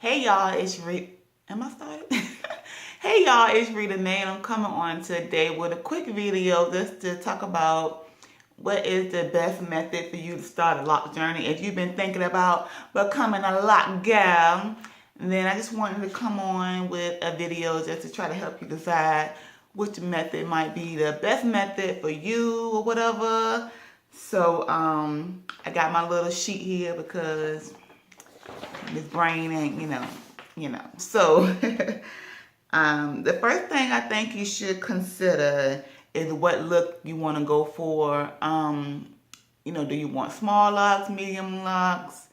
Hey y'all, it's Am I started? Hey y'all, it's Rita May, and I'm coming on today with a quick video just to talk about what is the best method for you to start a lock journey. If you've been thinking about becoming a lock gal, then I just wanted to come on with a video just to try to help you decide which method might be the best method for you or whatever. So I got my little sheet here because this brain ain't, So, the first thing I think you should consider is what look you want to go for. Do you want small locks, medium locks?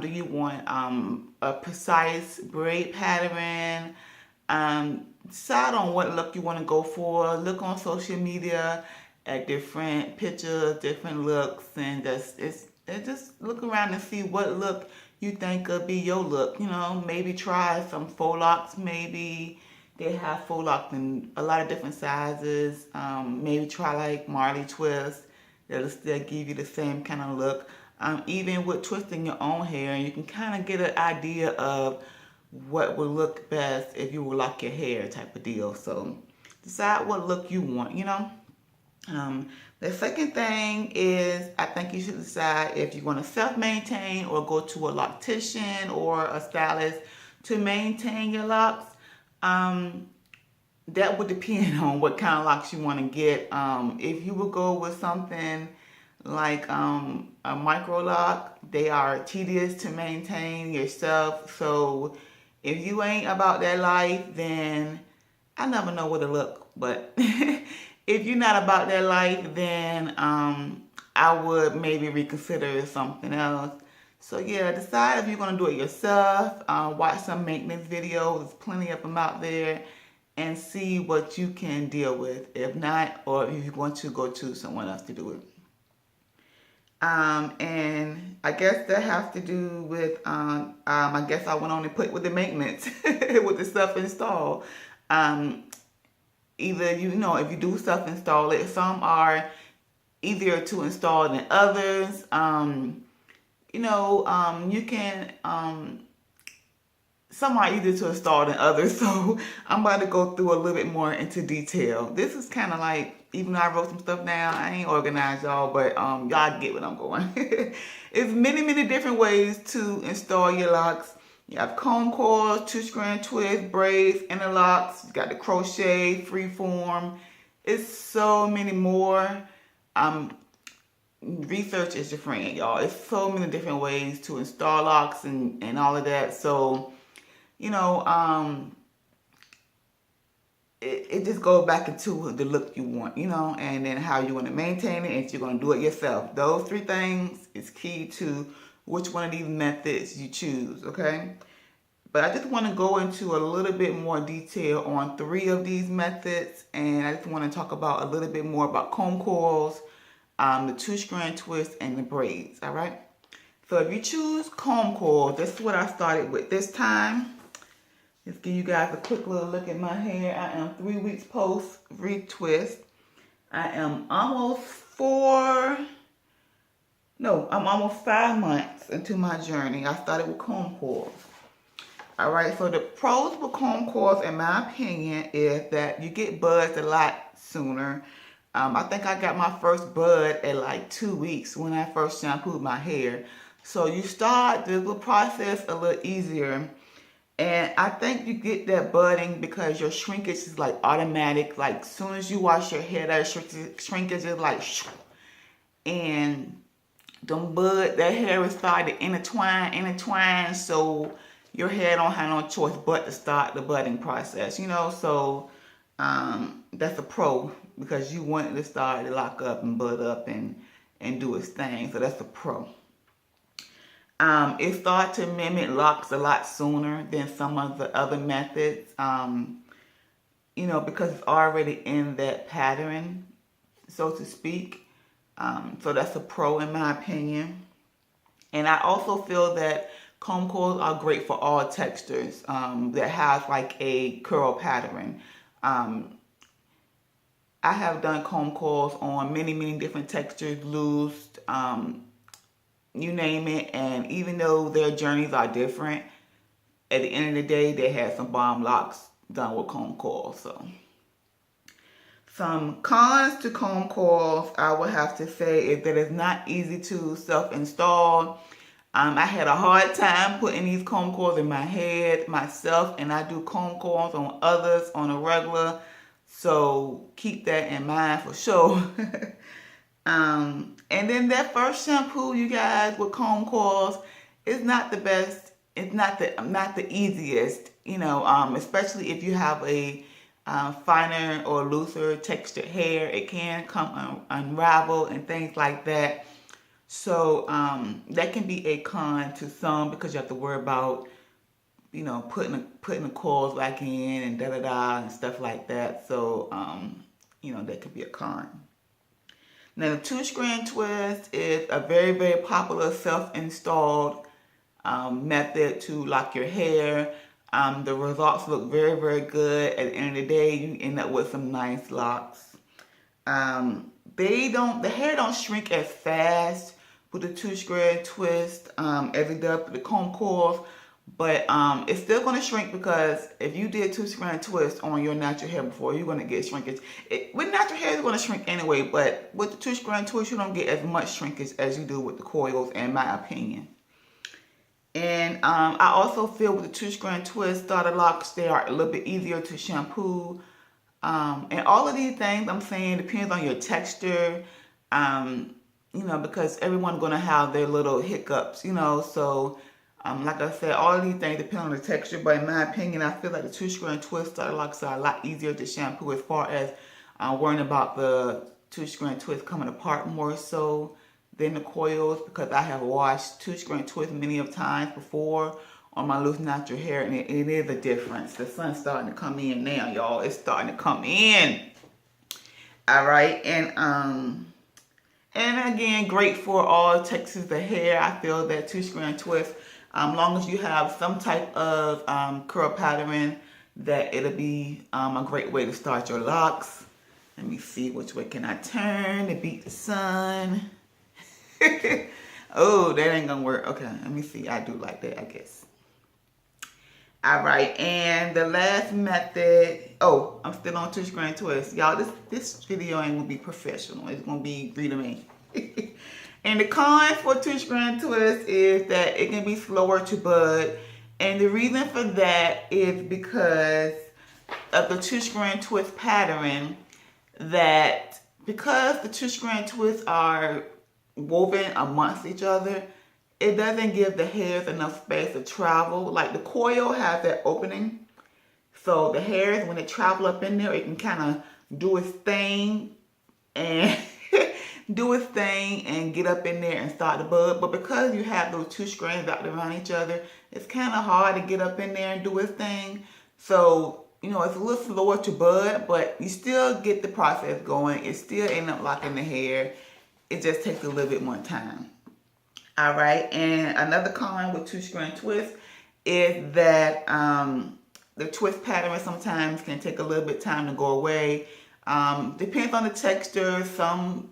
Do you want a precise braid pattern? Decide on what look you want to go for. Look on social media at different pictures, different looks, and just look around and see what look you think could be your look. Maybe try some faux locks. Maybe they have faux locks in a lot of different sizes. Maybe try like Marley twist. That'll still give you the same kind of look. Even with twisting your own hair, you can kind of get an idea of what would look best if you would lock your hair type of deal. So decide what look you want, The second thing is I think you should decide if you want to self-maintain or go to a loctician or a stylist to maintain your locks. That would depend on what kind of locks you want to get. If you would go with something like a micro lock, they are tedious to maintain yourself. So if you ain't about that life, then I never know what to look. But if you're not about that life, then I would maybe reconsider something else. So yeah, decide if you're going to do it yourself. Watch some maintenance videos. There's plenty of them out there. And see what you can deal with. If not, or if you want to go to someone else to do it. And I guess that has to do with, I guess I went on and put with the maintenance, with the stuff installed. Either, if you do stuff install it, some are easier to install than others. You can, some are easier to install than others. So I'm about to go through a little bit more into detail. This is kind of like, even though I wrote some stuff down, I ain't organized, y'all, but y'all get what I'm going. It's many, many different ways to install your locks. You have comb coils, 2-strand twist, braids, interlocks. You got the crochet, freeform. It's so many more. Research is your friend, y'all. It's so many different ways to install locks and all of that. So, it just goes back into the look you want, and then how you want to maintain it, and if you're going to do it yourself. Those 3 things is key to which one of these methods you choose, okay? But I just want to go into a little bit more detail on 3 of these methods, and I just want to talk about a little bit more about comb coils, the 2-strand twist, and the braids, all right? So if you choose comb coils, this is what I started with this time. Let's give you guys a quick little look at my hair. I am 3 weeks post retwist. I'm almost 5 months into my journey. I started with comb coils. All right, so the pros with comb coils, in my opinion, is that you get buds a lot sooner. I think I got my first bud at like 2 weeks when I first shampooed my hair. So you start the little process a little easier. And I think you get that budding because your shrinkage is like automatic. Like soon as you wash your hair, that shrinkage is like, and that hair is starting to intertwine. So your hair don't have no choice but to start the budding process, So that's a pro because you want it to start to lock up and bud up and do its thing. So that's a pro. It starts to mimic locks a lot sooner than some of the other methods, because it's already in that pattern, so to speak. So that's a pro in my opinion. And I also feel that comb coils are great for all textures that have like a curl pattern. I have done comb coils on many, many different textures, loose, you name it, and even though their journeys are different, at the end of the day, they had some bomb locks done with comb coils. So some cons to comb coils, I would have to say, is that it's not easy to self-install. I had a hard time putting these comb coils in my head myself, and I do comb coils on others on a regular. So keep that in mind for sure. And then that first shampoo, you guys, with comb coils, is not the best. It's not the easiest, you know, especially if you have a finer or looser textured hair. It can come unravel and things like that. So that can be a con to some, because you have to worry about, you know, putting the coils back in and da-da-da and stuff like that. So, you know, that could be a con. Now, the 2-strand twist is a very, very popular self-installed method to lock your hair. The results look very, very good. At the end of the day, you end up with some nice locks. The hair don't shrink as fast with the 2-strand twist as it does with the comb coils. But it's still going to shrink, because if you did 2-strand twist on your natural hair before, you're going to get shrinkage. With natural hair, it's going to shrink anyway, but with the 2-strand twist, you don't get as much shrinkage as you do with the coils, in my opinion. And I also feel with the 2-strand twist starter locks, they are a little bit easier to shampoo. And all of these things, I'm saying, depends on your texture, you know, because everyone's going to have their little hiccups, you know, so... like I said, all of these things depend on the texture, but in my opinion, I feel like the 2-strand twist starter locks are a lot easier to shampoo, as far as worrying about the 2-strand twist coming apart more so than the coils, because I have washed 2-strand twist many of times before on my loose natural hair, and it is a difference. The sun's starting to come in now, y'all. It's starting to come in. All right, and again, great for all textures of hair. I feel that 2-strand twist, long as you have some type of curl pattern, that it'll be a great way to start your locks. Let me see, which way can I turn to beat the sun? Oh, that ain't gonna work. Okay, let me see. I do like that, I guess. All right, and the last method. Oh, I'm still on 2-strand twist, y'all. This video ain't gonna be professional. It's gonna be read me. And the cons for 2-strand twist is that it can be slower to bud. And the reason for that is because of the 2-strand twist pattern, that because the 2-strand twists are woven amongst each other, it doesn't give the hairs enough space to travel. Like the coil has that opening. So the hairs, when they travel up in there, it can kind of do its thing and get up in there and start the bud. But because you have those 2 strands wrapped around each other, it's kind of hard to get up in there and do its thing. So, you know, it's a little slower to bud, but you still get the process going. It still ends up locking the hair. It just takes a little bit more time. All right, and another con with 2-strand twist is that the twist pattern sometimes can take a little bit of time to go away. Depends on the texture. Some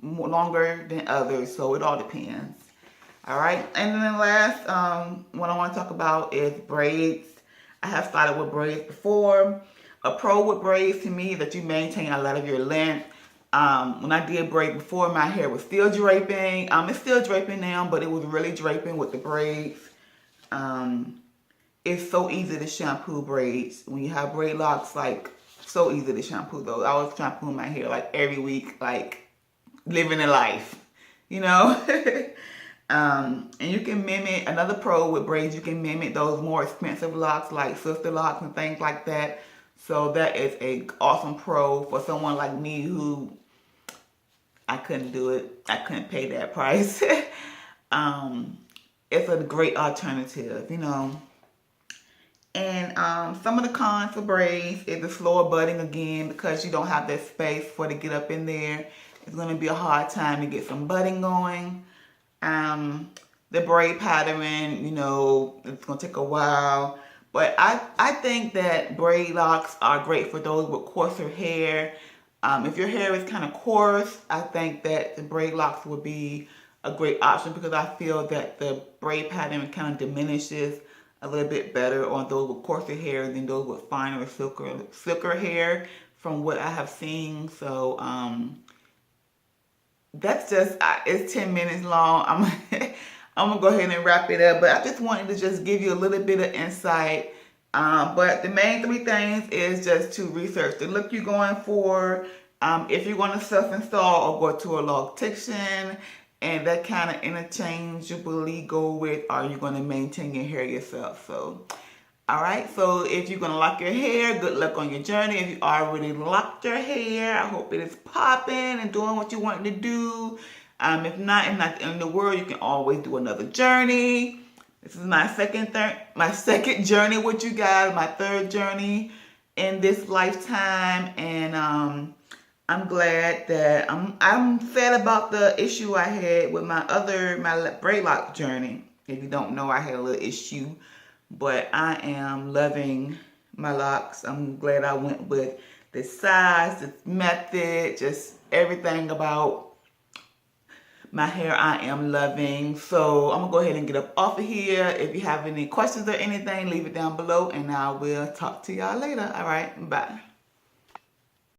longer than others, so it all depends. All right, and then the last one I want to talk about is braids. I have started with braids before. A pro with braids to me is that you maintain a lot of your length. When I did braid before, my hair was still draping. It's still draping now, but it was really draping with the braids. It's so easy to shampoo braids. When you have braid locks, like, so easy to shampoo those. I was shampooing my hair like every week, like living a life, you know? And you can mimic, another pro with braids, you can mimic those more expensive locks like sister locks and things like that. So that is a awesome pro for someone like me who, I couldn't do it. I couldn't pay that price. It's a great alternative, you know. And some of the cons for braids is the slower budding again, because you don't have that space for it to get up in there. It's going to be a hard time to get some budding going. The braid pattern, you know, it's going to take a while. But I think that braid locks are great for those with coarser hair. If your hair is kind of coarse, I think that the braid locks would be a great option, because I feel that the braid pattern kind of diminishes a little bit better on those with coarser hair than those with finer, silker hair from what I have seen. So that's just, it's 10 minutes long. I'm gonna go ahead and wrap it up, but I just wanted to just give you a little bit of insight. But the main three things is just to research the look you're going for. If you're going to self-install or go to a loctician, and that kind of interchangeably go with, are you going to maintain your hair yourself? So, all right. So if you're going to lock your hair, good luck on your journey. If you already locked your hair, I hope it is popping and doing what you want to do. If not, and not the end of the world, you can always do another journey. This is my second journey with you guys, my third journey in this lifetime, and I'm glad that I'm sad about the issue I had with my braid lock journey. If you don't know, I had a little issue, but I am loving my locks. I'm glad I went with the size, the method, just everything about my hair I am loving. So I'm gonna go ahead and get up off of here. If you have any questions or anything, leave it down below and I will talk to y'all later. All right, bye.